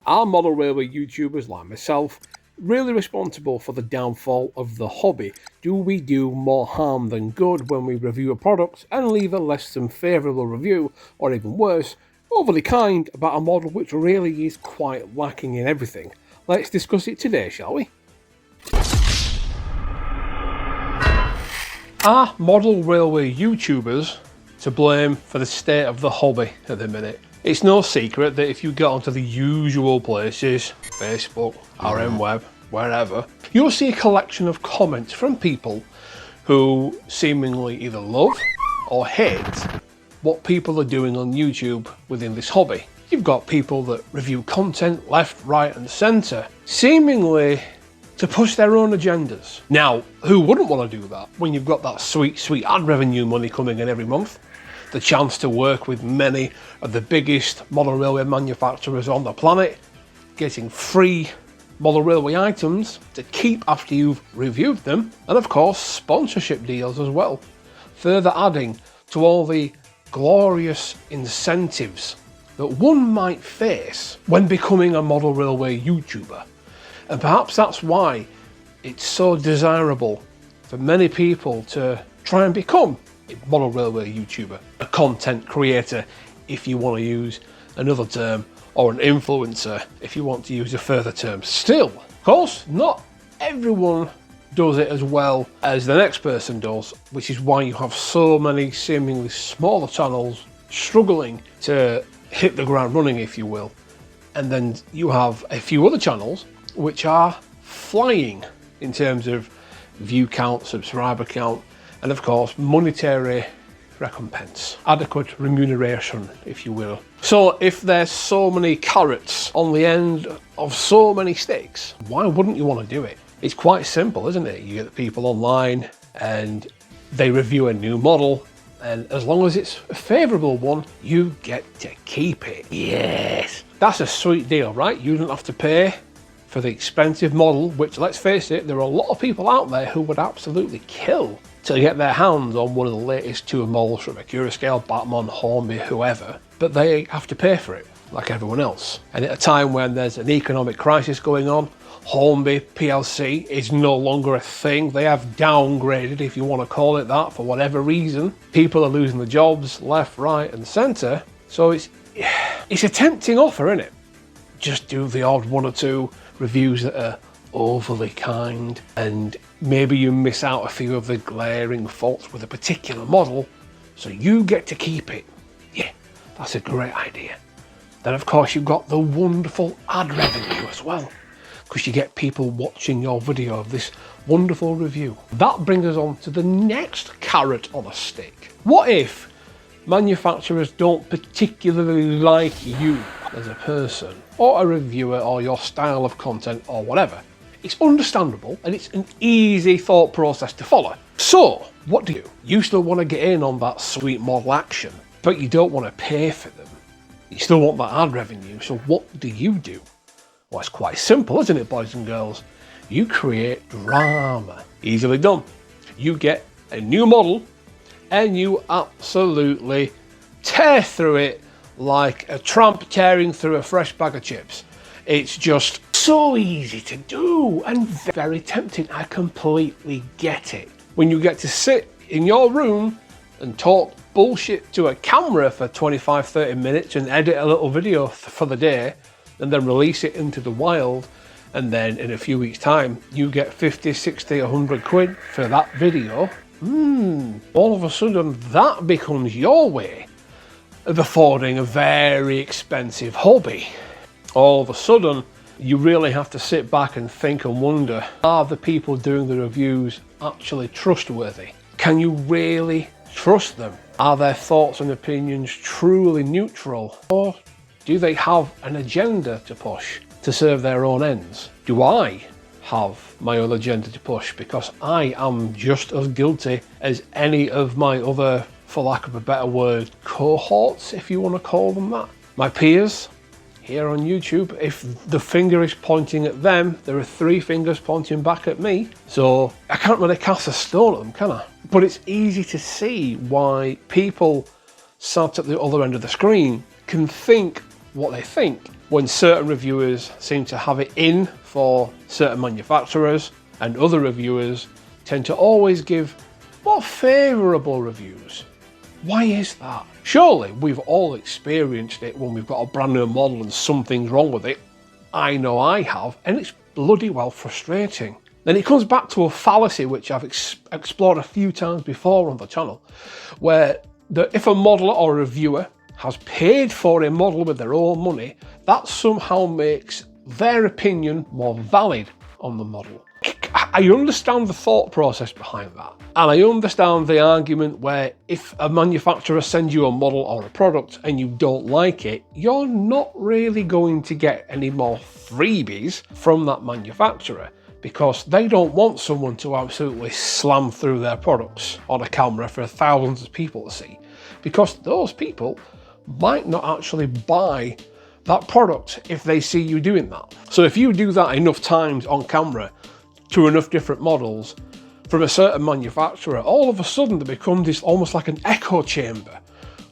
Are model railway YouTubers like myself really responsible for the downfall of the hobby? Do we do more harm than good when we review a product and leave a less than favourable review, or even worse, overly kind about a model which really is quite lacking in everything? Let's discuss it today, shall we? Are model railway YouTubers to blame for the state of the hobby at the minute? It's no secret that if you get onto the usual places, Facebook, RMWeb, wherever, you'll see a collection of comments from people who seemingly either love or hate what people are doing on YouTube within this hobby. You've got people that review content left, right and centre, seemingly to push their own agendas. Now, who wouldn't want to do that when you've got that sweet, sweet ad revenue money coming in every month? The chance to work with many of the biggest model railway manufacturers on the planet, getting free model railway items to keep after you've reviewed them, and of course sponsorship deals as well, further adding to all the glorious incentives that one might face when becoming a model railway YouTuber. And perhaps that's why it's so desirable for many people to try and become a model railway YouTuber, a content creator if you want to use another term, or an influencer if you want to use a further term. Still, of course, not everyone does it as well as the next person does, which is why you have so many seemingly smaller channels struggling to hit the ground running, if you will. And then you have a few other channels which are flying in terms of view count, subscriber count, and of course monetary recompense, adequate remuneration, if you will. So if there's so many carrots on the end of so many sticks, why wouldn't you want to do it? It's quite simple, isn't it? You get the people online and they review a new model, and as long as it's a favourable one, you get to keep it. Yes, that's a sweet deal, right? You don't have to pay for the expensive model, which, let's face it, there are a lot of people out there who would absolutely kill to get their hands on one of the latest tour models from Scale, Batman, Hornby, whoever, but they have to pay for it like everyone else. And at a time when there's an economic crisis going on, Hornby PLC is no longer a thing. They have downgraded, if you want to call it that, for whatever reason. People are losing their jobs left, right and centre. So it's a tempting offer, isn't it? Just do the odd one or two reviews that are overly kind, and maybe you miss out a few of the glaring faults with a particular model, so you get to keep it. Yeah, that's a great idea. Then of course you've got the wonderful ad revenue as well, because you get people watching your video of this wonderful review. That brings us on to the next carrot on a stick. What if manufacturers don't particularly like you as a person, or a reviewer, or your style of content, or whatever? It's understandable, and it's an easy thought process to follow. So, what do? You still want to get in on that sweet model action, but you don't want to pay for them. You still want that ad revenue, so what do? Well, it's quite simple, isn't it, boys and girls? You create drama. Easily done. You get a new model, and you absolutely tear through it like a tramp tearing through a fresh bag of chips. It's just so easy to do and very tempting. I completely get it. When you get to sit in your room and talk bullshit to a camera for 25-30 minutes and edit a little video for the day and then release it into the wild, and then in a few weeks time you get 50, 60, 100 quid for that video, all of a sudden that becomes your way of affording a very expensive hobby. All of a sudden, you really have to sit back and think and wonder, are the people doing the reviews actually trustworthy? Can you really trust them? Are their thoughts and opinions truly neutral? Or do they have an agenda to push to serve their own ends? Do I have my own agenda to push? Because I am just as guilty as any of my other, for lack of a better word, cohorts, if you want to call them that. My peers here on YouTube, if the finger is pointing at them, there are 3 fingers pointing back at me. So I can't really cast a stone at them, can I? But it's easy to see why people sat at the other end of the screen can think what they think when certain reviewers seem to have it in for certain manufacturers, and other reviewers tend to always give more favourable reviews. Why is that? Surely we've all experienced it when we've got a brand new model and something's wrong with it. I know I have, and it's bloody well frustrating. Then it comes back to a fallacy which I've explored a few times before on the channel, where if a modeler or a reviewer has paid for a model with their own money, that somehow makes their opinion more valid on the model. I understand the thought process behind that, and I understand the argument where if a manufacturer sends you a model or a product and you don't like it, you're not really going to get any more freebies from that manufacturer, because they don't want someone to absolutely slam through their products on a camera for thousands of people to see, because those people might not actually buy that product if they see you doing that. So if you do that enough times on camera to enough different models from a certain manufacturer, all of a sudden there becomes this almost like an echo chamber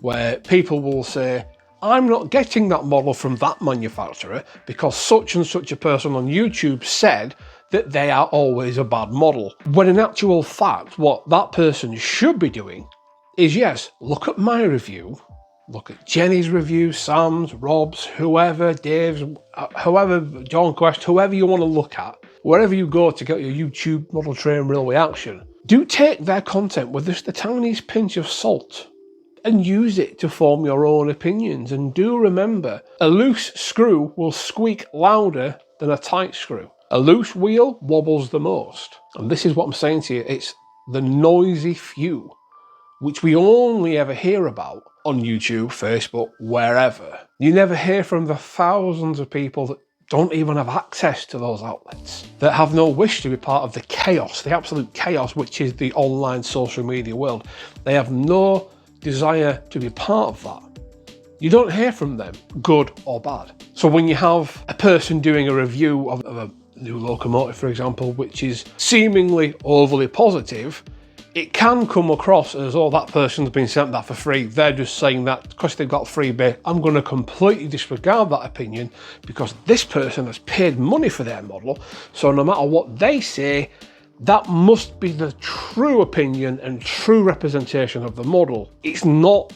where people will say, I'm not getting that model from that manufacturer because such and such a person on YouTube said that they are always a bad model. When in actual fact, what that person should be doing is, yes, look at my review, look at Jenny's review, Sam's, Rob's, whoever, Dave's, whoever, John Quest, whoever you want to look at, wherever you go to get your YouTube model train railway action, do take their content with just the tiniest pinch of salt and use it to form your own opinions. And do remember, a loose screw will squeak louder than a tight screw. A loose wheel wobbles the most. And this is what I'm saying to you, it's the noisy few, which we only ever hear about on YouTube, Facebook, wherever. You never hear from the thousands of people that don't even have access to those outlets, that have no wish to be part of the chaos, the absolute chaos, which is the online social media world. They have no desire to be part of that. You don't hear from them, good or bad. So when you have a person doing a review of a new locomotive, for example, which is seemingly overly positive, it can come across as, oh, that person's been sent that for free. They're just saying that because they've got freebie. I'm going to completely disregard that opinion because this person has paid money for their model. So no matter what they say, that must be the true opinion and true representation of the model. It's not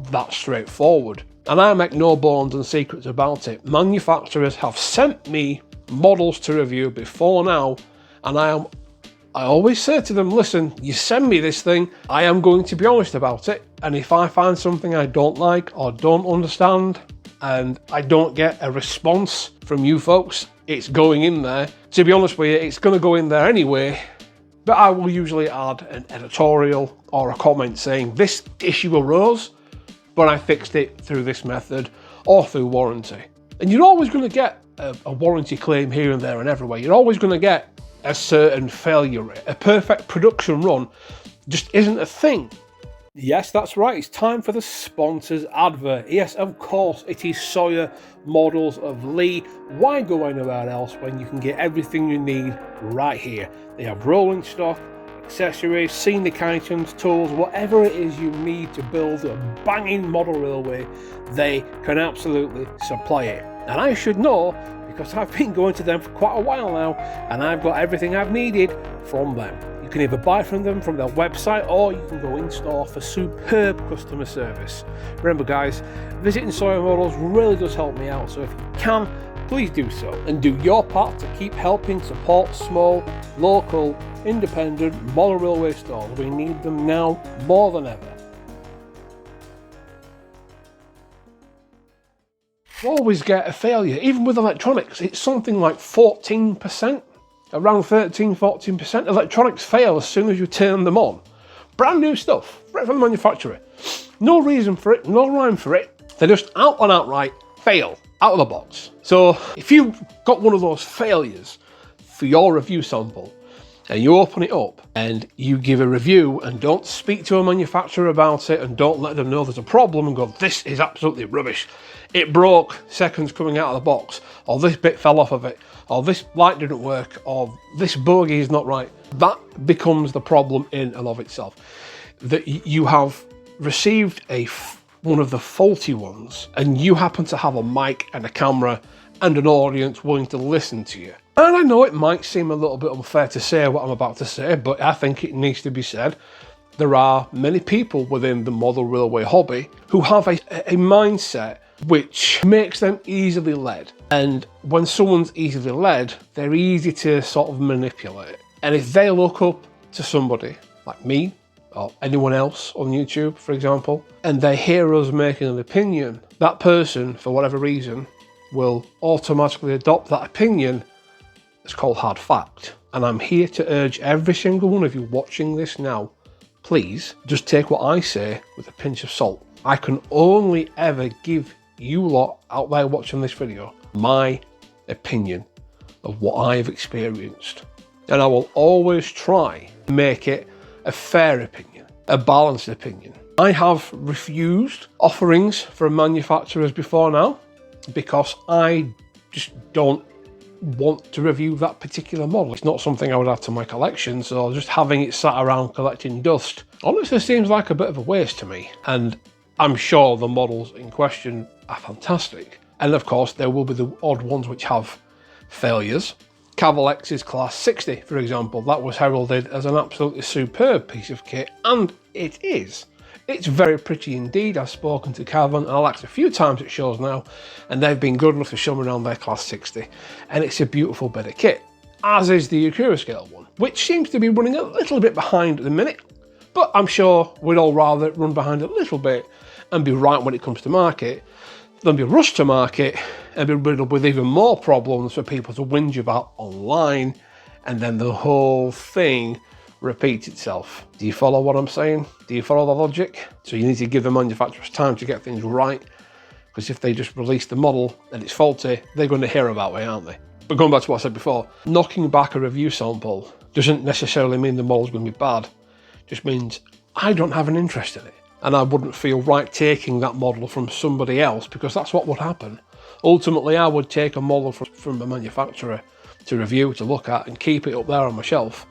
that straightforward. And I make no bones and secrets about it. Manufacturers have sent me models to review before now, and I always say to them, listen, you send me this thing, I am going to be honest about it, and if I find something I don't like or don't understand and I don't get a response from you folks, it's going in there. To be honest with you, it's going to go in there anyway, but I will usually add an editorial or a comment saying this issue arose, but I fixed it through this method or through warranty. And you're always going to get a warranty claim here and there and everywhere. You're always going to get a certain failure rate. A perfect production run just isn't a thing. Yes, that's right, it's time for the sponsors advert. Yes, of course, it is Sawyer Models of Lee. Why go anywhere else when you can get everything you need right here? They have rolling stock, accessories, scenic items, tools, whatever it is you need to build a banging model railway, they can absolutely supply it. And I should know, because I've been going to them for quite a while now, and I've got everything I've needed from them. You can either buy from them from their website, or you can go in store for superb customer service. Remember guys, visiting Sawyer Models really does help me out, so if you can, please do so, and do your part to keep helping support small, local, independent model railway stores. We need them now more than ever. You always get a failure, even with electronics. It's something like 14%, around 13-14%. Electronics fail as soon as you turn them on. Brand new stuff, right from the manufacturer. No reason for it, no rhyme for it. They just out and outright fail, out of the box. So if you've got one of those failures for your review sample, and you open it up and you give a review and don't speak to a manufacturer about it and don't let them know there's a problem and go, this is absolutely rubbish, it broke seconds coming out of the box, or this bit fell off of it, or this light didn't work, or this bogie is not right, that becomes the problem in and of itself. That you have received a one of the faulty ones, and you happen to have a mic and a camera and an audience willing to listen to you. And I know it might seem a little bit unfair to say what I'm about to say, but I think it needs to be said. There are many people within the model railway hobby who have a mindset which makes them easily led. And when someone's easily led, they're easy to sort of manipulate. And if they look up to somebody like me or anyone else on YouTube, for example, and they hear us making an opinion, that person, for whatever reason, will automatically adopt that opinion. It's called hard fact. And I'm here to urge every single one of you watching this now, please just take what I say with a pinch of salt. I can only ever give you lot out there watching this video my opinion of what I've experienced. And I will always try to make it a fair opinion, a balanced opinion. I have refused offerings from manufacturers before now because I just don't want to review that particular model. It's not something I would add to my collection, so just having it sat around collecting dust honestly seems like a bit of a waste to me. And I'm sure the models in question are fantastic. And of course, there will be the odd ones which have failures. Cavalex's Class 60, for example, that was heralded as an absolutely superb piece of kit, and it is. It's very pretty indeed. I've spoken to Cavan and Alex a few times at shows now, and they've been good enough to show me around their Class 60, and it's a beautiful bit of kit, as is the Akura scale one, which seems to be running a little bit behind at the minute, but I'm sure we'd all rather run behind a little bit and be right when it comes to market than be rushed to market and be riddled with even more problems for people to whinge about online, and then the whole thing repeats itself. Do you follow what I'm saying? Do you follow the logic? So you need to give the manufacturers time to get things right, because if they just release the model and it's faulty, they're going to hear about it, aren't they? But going back to what I said before, knocking back a review sample doesn't necessarily mean the model's going to be bad. It just means I don't have an interest in it, and I wouldn't feel right taking that model from somebody else, because that's what would happen. Ultimately, I would take a model from a manufacturer to review, to look at, and keep it up there on my shelf,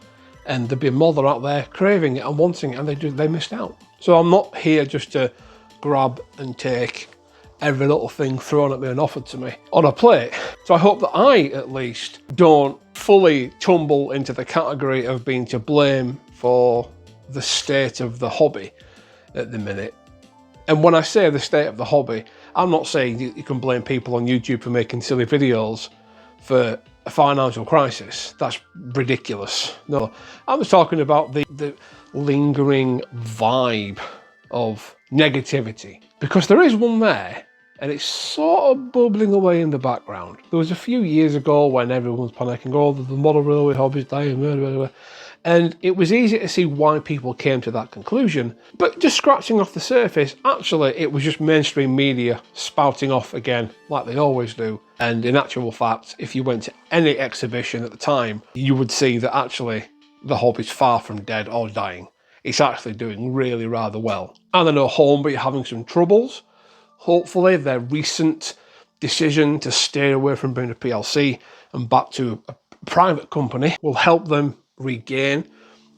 and there'd be a model out there craving it and wanting it, and they missed out. So I'm not here just to grab and take every little thing thrown at me and offered to me on a plate. So I hope that I, at least, don't fully tumble into the category of being to blame for the state of the hobby at the minute. And when I say the state of the hobby, I'm not saying you can blame people on YouTube for making silly videos for a financial crisis. That's ridiculous. No, I was talking about the lingering vibe of negativity, because there is one there, and it's sort of bubbling away in the background. There was a few years ago when everyone was panicking, oh, the model railway hobby's dying, blah, blah, blah. And it was easy to see why people came to that conclusion. But just scratching off the surface, actually, it was just mainstream media spouting off again, like they always do. And in actual fact, if you went to any exhibition at the time, you would see that actually the hobby's far from dead or dying. It's actually doing really rather well. And I know Hornby are having some troubles. Hopefully their recent decision to stay away from being a PLC and back to a private company will help them regain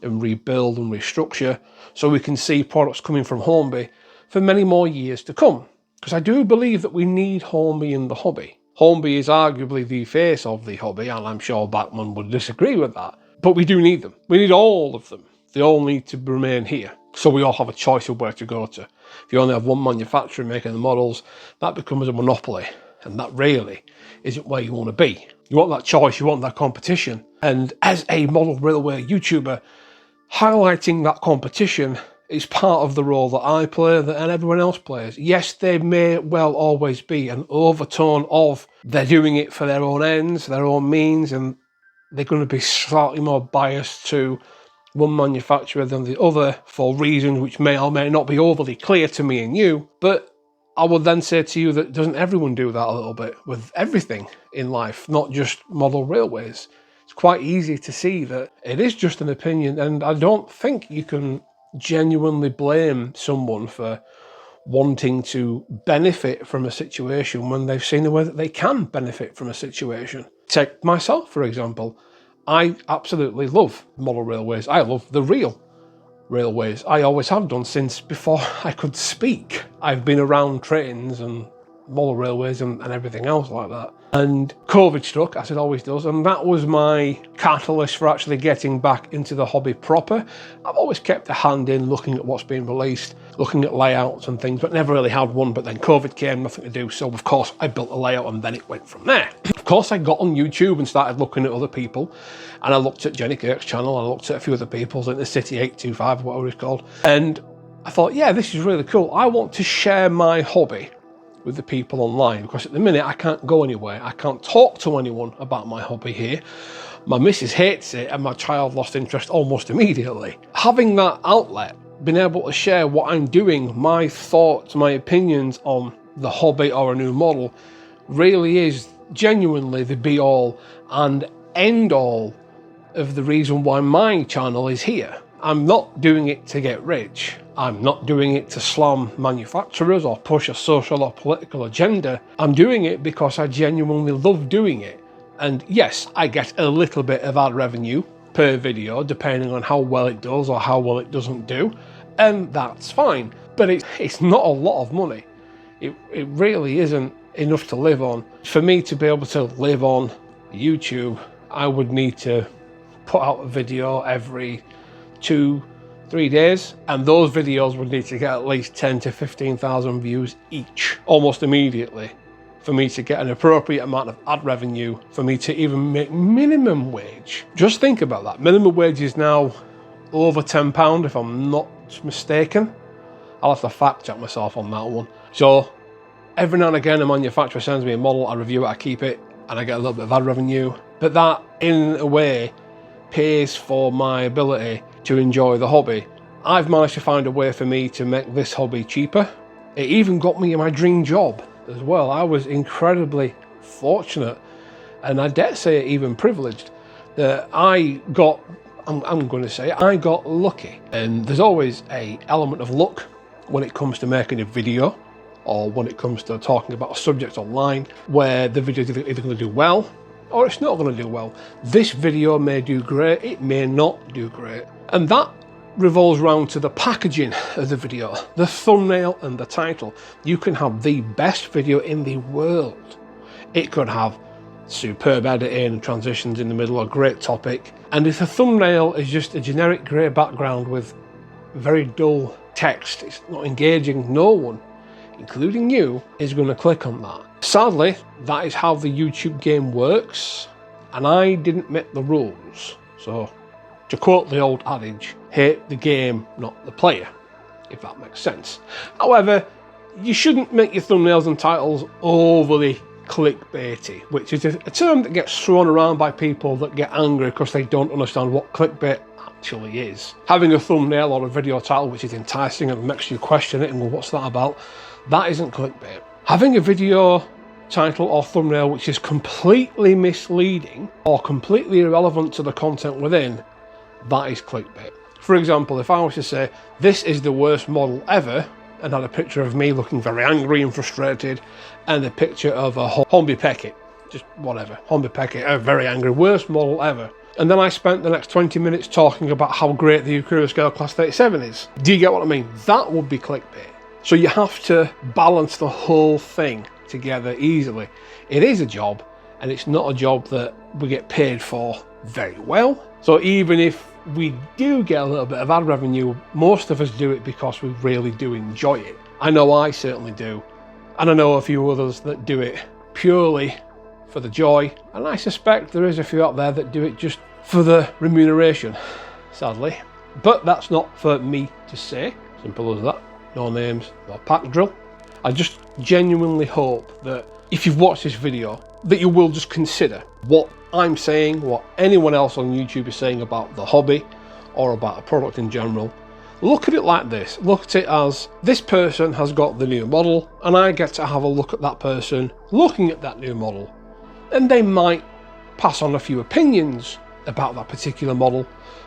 and rebuild and restructure, so we can see products coming from Hornby for many more years to come. Because I do believe that we need Hornby in the hobby. Hornby is arguably the face of the hobby, and I'm sure Bachmann would disagree with that. But we do need them. We need all of them. They all need to remain here, so we all have a choice of where to go to. If you only have one manufacturer making the models, that becomes a monopoly, and that really isn't where you want to be. You want that choice, you want that competition. And as a model railway YouTuber, highlighting that competition is part of the role that I play and everyone else plays. Yes, there may well always be an overtone of they're doing it for their own ends, their own means, and they're going to be slightly more biased to one manufacturer than the other for reasons which may or may not be overly clear to me and you. But I would then say to you that doesn't everyone do that a little bit with everything in life, not just model railways? It's quite easy to see that it is just an opinion, and I don't think you can genuinely blame someone for wanting to benefit from a situation when they've seen the way that they can benefit from a situation. Take myself, for example. I absolutely love model railways. I love the real railways. I always have done since before I could speak. I've been around trains and motor railways and everything else like that. And COVID struck, as it always does, and that was my catalyst for actually getting back into the hobby proper. I've always kept a hand in looking at what's been released, looking at layouts and things, but never really had one. But then COVID came, nothing to do, so of course I built a layout and then it went from there. Of course I got on YouTube and started looking at other people, and I looked at Jenny Kirk's channel, I looked at a few other people's, like the City 825, whatever it's called, and I thought, yeah, this is really cool. I want to share my hobby with the people online, because at the minute I can't go anywhere. I can't talk to anyone about my hobby here. My missus hates it and my child lost interest almost immediately. Having that outlet, being able to share what I'm doing, my thoughts, my opinions on the hobby or a new model, really is genuinely the be all and end all of the reason why my channel is here. I'm not doing it to get rich. I'm not doing it to slam manufacturers or push a social or political agenda. I'm doing it because I genuinely love doing it. And yes, I get a little bit of ad revenue per video, depending on how well it does or how well it doesn't do. And that's fine. But it's not a lot of money. It really isn't enough to live on. For me to be able to live on YouTube, I would need to put out a video every 2-3 days, and those videos would need to get at least 10 to 15,000 views each almost immediately for me to get an appropriate amount of ad revenue, for me to even make minimum wage. Just think about that. Minimum wage is now over £10 if I'm not mistaken. I'll have to fact check myself on that one. So every now and again a manufacturer sends me a model, I review it, I keep it, and I get a little bit of ad revenue. But that in a way pays for my ability to enjoy the hobby. I've managed to find a way for me to make this hobby cheaper. It even got me my dream job as well. I was incredibly fortunate, and I dare say even privileged, that I got lucky. And there's always an element of luck when it comes to making a video, or when it comes to talking about a subject online, where the video is either going to do well or it's not going to do well. This video may do great, it may not do great. And that revolves around to the packaging of the video, the thumbnail and the title. You can have the best video in the world. It could have superb editing and transitions in the middle, a great topic. And if the thumbnail is just a generic grey background with very dull text, it's not engaging, no one, including you, is going to click on that. Sadly, that is how the YouTube game works, and I didn't make the rules. So, to quote the old adage, hate the game, not the player, if that makes sense. However, you shouldn't make your thumbnails and titles overly clickbaity, which is a term that gets thrown around by people that get angry because they don't understand what clickbait actually is. Having a thumbnail or a video title which is enticing and makes you question it and go, what's that about? That isn't clickbait. Having a video title or thumbnail which is completely misleading or completely irrelevant to the content within, that is clickbait. For example, if I was to say, this is the worst model ever, and had a picture of me looking very angry and frustrated, and a picture of a Hornby Peckett, just whatever, Hornby Peckett, very angry, worst model ever. And then I spent the next 20 minutes talking about how great the Ukura Scale Class 37 is. Do you get what I mean? That would be clickbait. So you have to balance the whole thing together easily. It is a job, and it's not a job that we get paid for very well. So even if we do get a little bit of ad revenue, most of us do it because we really do enjoy it. I know I certainly do. And I know a few others that do it purely for the joy. And I suspect there is a few out there that do it just for the remuneration, sadly. But that's not for me to say. Simple as that. No names, no pack drill. I just genuinely hope that if you've watched this video, that you will just consider what I'm saying, what anyone else on YouTube is saying about the hobby or about a product in general. Look at it like this. Look at it as this person has got the new model, and I get to have a look at that person looking at that new model. And they might pass on a few opinions about that particular model,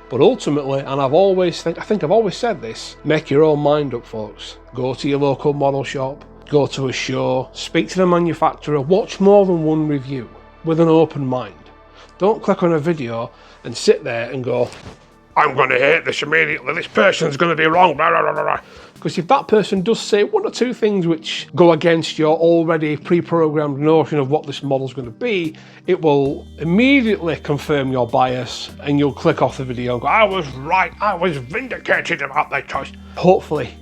but ultimately, and I think I've always said this, make your own mind up, folks. Go to your local model shop, go to a show, speak to the manufacturer, watch more than one review with an open mind. Don't click on a video and sit there and go, I'm going to hate this immediately, this person's going to be wrong, blah, blah, blah, blah. Because if that person does say one or two things which go against your already pre-programmed notion of what this model's going to be, it will immediately confirm your bias and you'll click off the video and go, I was right, I was vindicated about that choice. Hopefully,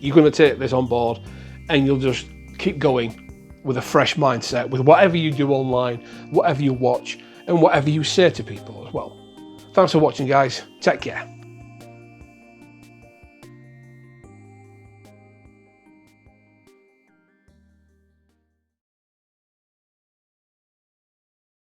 you're going to take this on board and you'll just keep going with a fresh mindset with whatever you do online, whatever you watch, and whatever you say to people as well. Thanks for watching, guys. Take care.